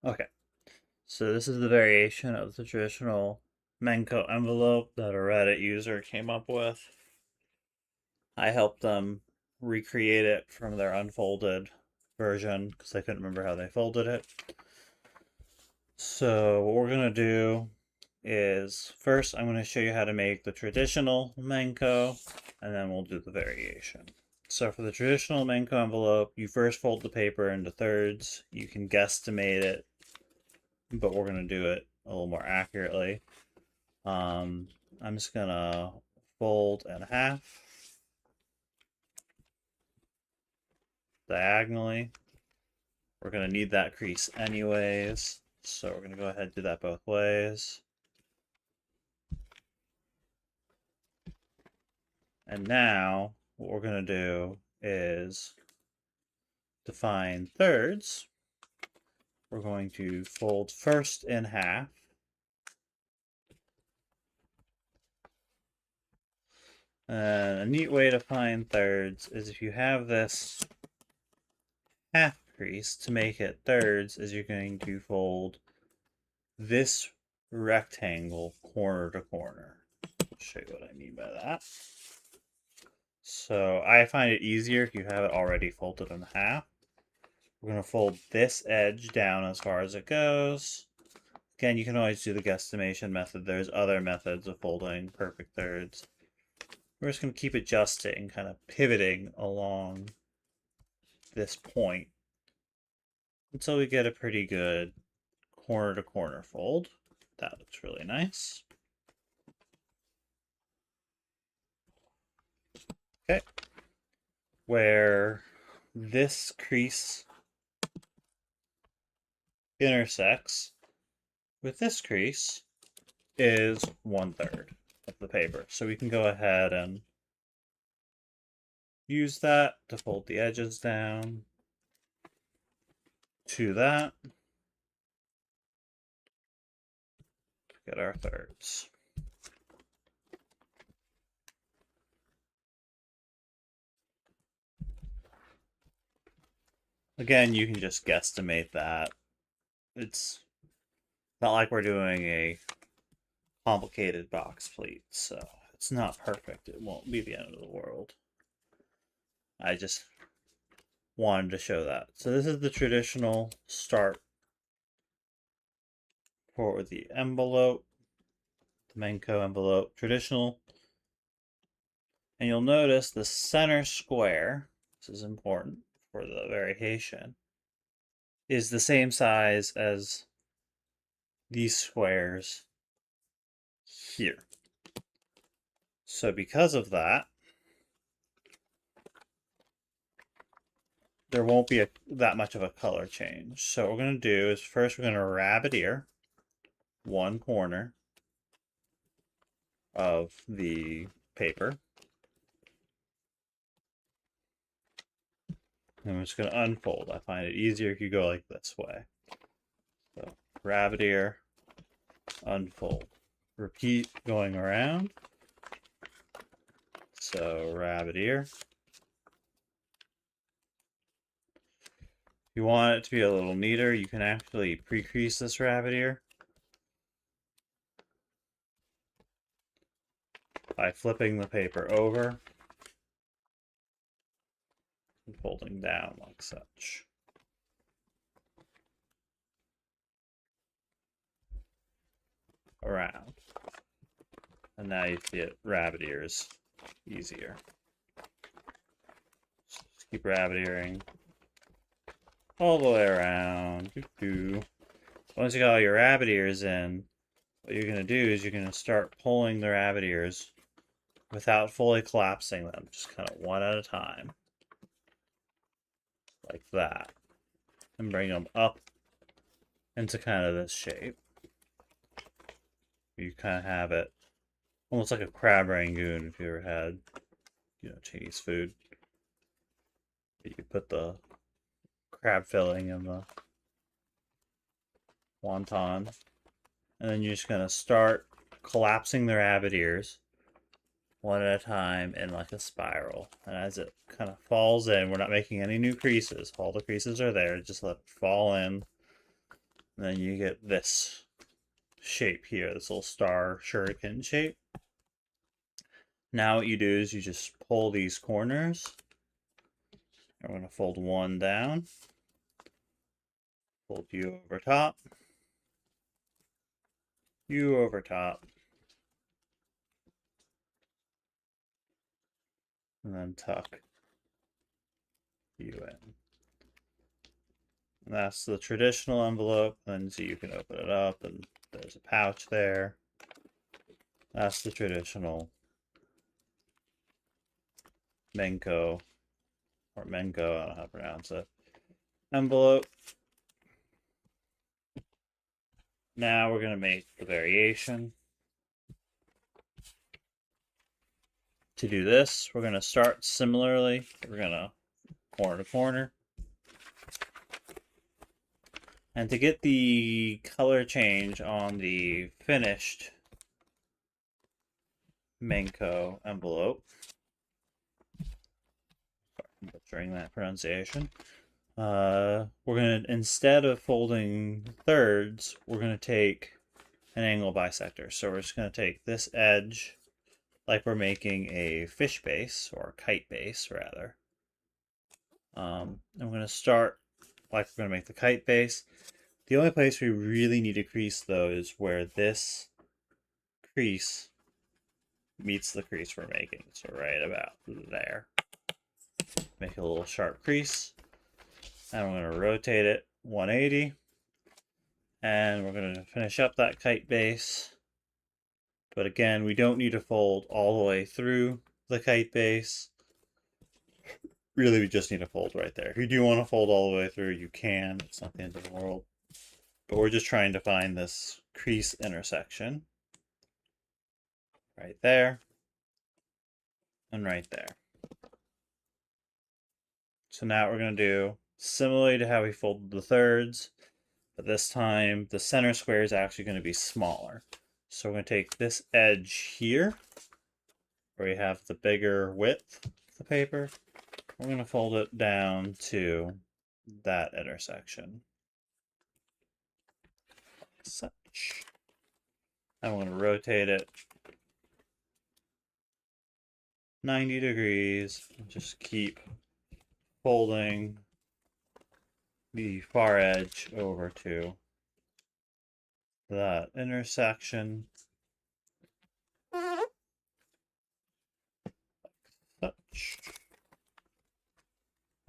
Okay, so this is the variation of the traditional Menko envelope that a Reddit user came up with. I helped them recreate it from their unfolded version because I couldn't remember how they folded it. So what we're going to do is first I'm going to show you how to make the traditional Menko, and then we'll do the variation. So for the traditional Menko envelope, you first fold the paper into thirds. You can guesstimate it, but we're going to do it a little more accurately. I'm just going to fold in half diagonally. We're going to need that crease anyways, so we're going to go ahead and do that both ways. And now what we're going to do is define thirds. We're going to fold first in half. And a neat way to find thirds is if you have this half crease, to make it thirds is you're going to fold this rectangle corner to corner. I'll show you what I mean by that. So I find it easier if you have it already folded in half. We're going to fold this edge down as far as it goes. Again, you can always do the guesstimation method. There's other methods of folding perfect thirds. We're just going to keep adjusting, kind of pivoting along this point until we get a pretty good corner to corner fold. That looks really nice. Okay. Where this crease intersects with this crease is 1/3 of the paper. So we can go ahead and use that to fold the edges down to that. Get our thirds. Again, you can just guesstimate that. It's not like we're doing a complicated box pleat, so it's not perfect. It won't be the end of the world. I just wanted to show that. So this is the traditional start for the envelope, the Menko envelope, traditional. And you'll notice the center square, this is important for the variation, is the same size as these squares here. So because of that, there won't be that much of a color change. So what we're going to do is first we're going to rabbit ear one corner of the paper. And I'm just going to unfold. I find it easier if you go like this way. So rabbit ear, unfold. Repeat going around. So rabbit ear. If you want it to be a little neater, you can actually pre-crease this rabbit ear by flipping the paper over and folding down like such. Around. And now you see it rabbit ears easier. Just keep rabbit earing all the way around. Once you got all your rabbit ears in, what you're going to do is you're going to start pulling the rabbit ears without fully collapsing them, just kind of one at a time. Like that. And bring them up into kind of this shape. You kind of have it almost like a crab rangoon if you ever had, Chinese food. You put the crab filling in the wonton, and then you're just going to start collapsing the rabbit ears one at a time in like a spiral. And as it kind of falls in, we're not making any new creases. All the creases are there. Just let it fall in And then you get this shape here, this little star shuriken shape. Now what you do is you just pull these corners. I'm going to fold one down, fold you over top, you over top, and then tuck you in. And that's the traditional envelope. And so you can open it up, and there's a pouch there. That's the traditional Menko, or Menko, I don't know how to pronounce it, envelope. Now we're going to make the variation. To do this, we're going to start similarly. We're going to corner to corner. And to get the color change on the finished Menko envelope, sorry, I'm butchering that pronunciation. We're going to, instead of folding thirds, we're going to take an angle bisector. So we're just going to take this edge, like we're making a fish base, or a kite base, rather. And we're going to start like we're going to make the kite base. The only place we really need to crease, though, is where this crease meets the crease we're making. So right about there. Make a little sharp crease. And we're going to rotate it 180. And we're going to finish up that kite base. But again, we don't need to fold all the way through the kite base. Really, we just need to fold right there. If you do want to fold all the way through, you can. It's not the end of the world. But we're just trying to find this crease intersection. Right there. And right there. So now we're going to do, similarly to how we folded the thirds, but this time the center square is actually going to be smaller. So we're going to take this edge here, where we have the bigger width of the paper. We're going to fold it down to that intersection. Such. I'm going to rotate it 90 degrees and just keep folding the far edge over to that intersection. Such.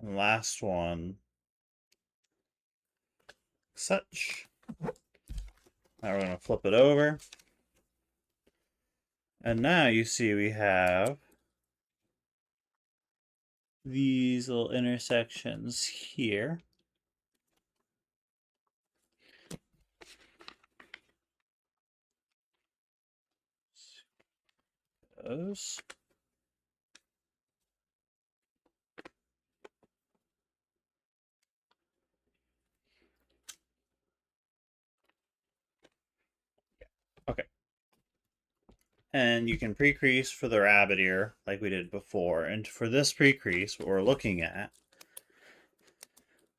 And last one. Such. Now we're going to flip it over. And now you see we have these little intersections here. Those. Okay. And you can pre-crease for the rabbit ear like we did before. And for this pre-crease, what we're looking at,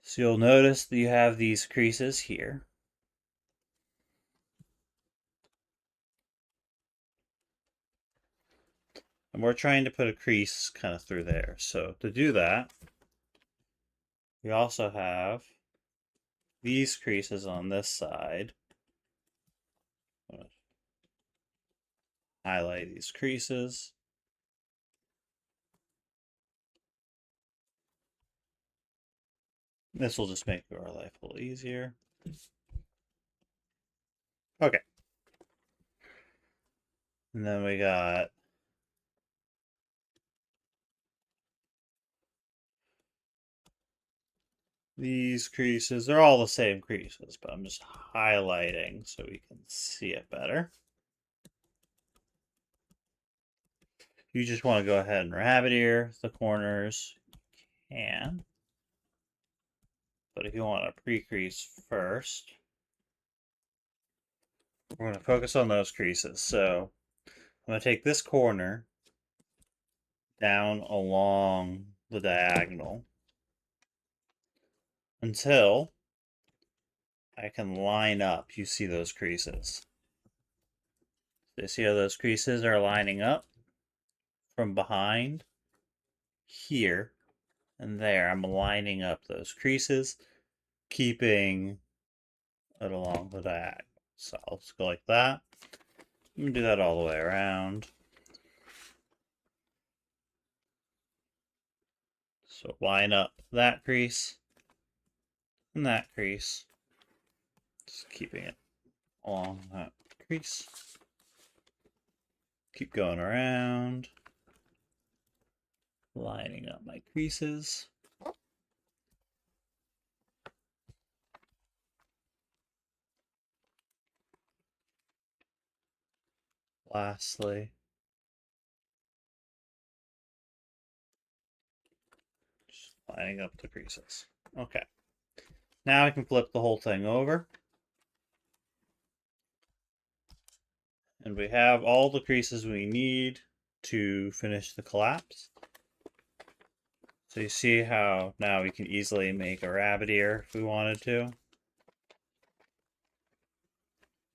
so you'll notice that you have these creases here. And we're trying to put a crease kind of through there. So to do that, we also have these creases on this side. Highlight these creases. This will just make our life a little easier. Okay. And then we got these creases. They're all the same creases, but I'm just highlighting so we can see it better. You just want to go ahead and rabbit ear the corners, you can. But if you want to pre-crease first, we're going to focus on those creases. So I'm going to take this corner down along the diagonal until I can line up. You see those creases. So you see how those creases are lining up from behind here and there. I'm lining up those creases, keeping it along the diagonal. So I'll just go like that. I'm going to do that all the way around. So line up that crease and that crease. Just keeping it along that crease. Keep going around. Lining up my creases. Lastly, just lining up the creases. Okay. Now I can flip the whole thing over. And we have all the creases we need to finish the collapse. So you see how now we can easily make a rabbit ear if we wanted to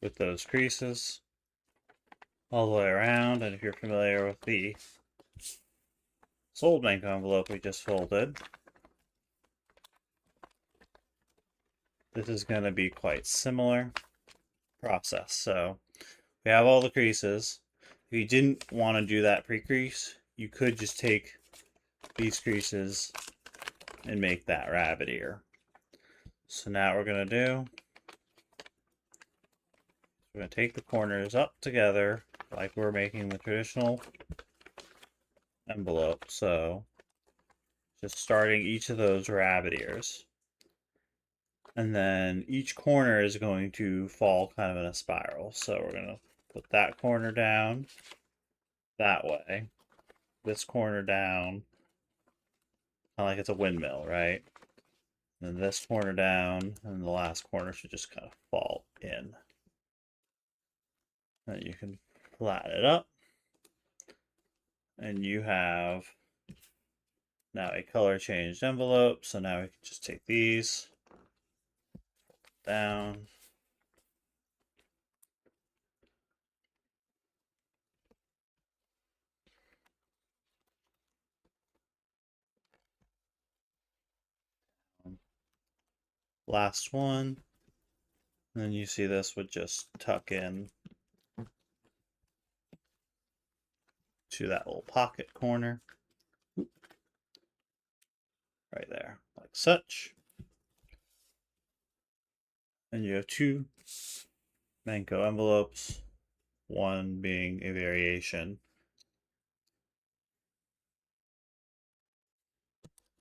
with those creases all the way around. And if you're familiar with the sold Menko envelope we just folded, this is going to be quite similar process. So we have all the creases. If you didn't want to do that pre-crease, you could just take these creases and make that rabbit ear. So now what we're going to do, we're going to take the corners up together like we're making the traditional envelope. So just starting each of those rabbit ears. And then each corner is going to fall kind of in a spiral. So we're going to put that corner down that way, this corner down, kind of like it's a windmill, right? And then this corner down, and the last corner should just kind of fall in. Then you can flatten it up, and you have now a color changed envelope. So now we can just take these down. Last one. And then you see this would just tuck in to that little pocket corner. Right there, like such. And you have two Menko envelopes, one being a variation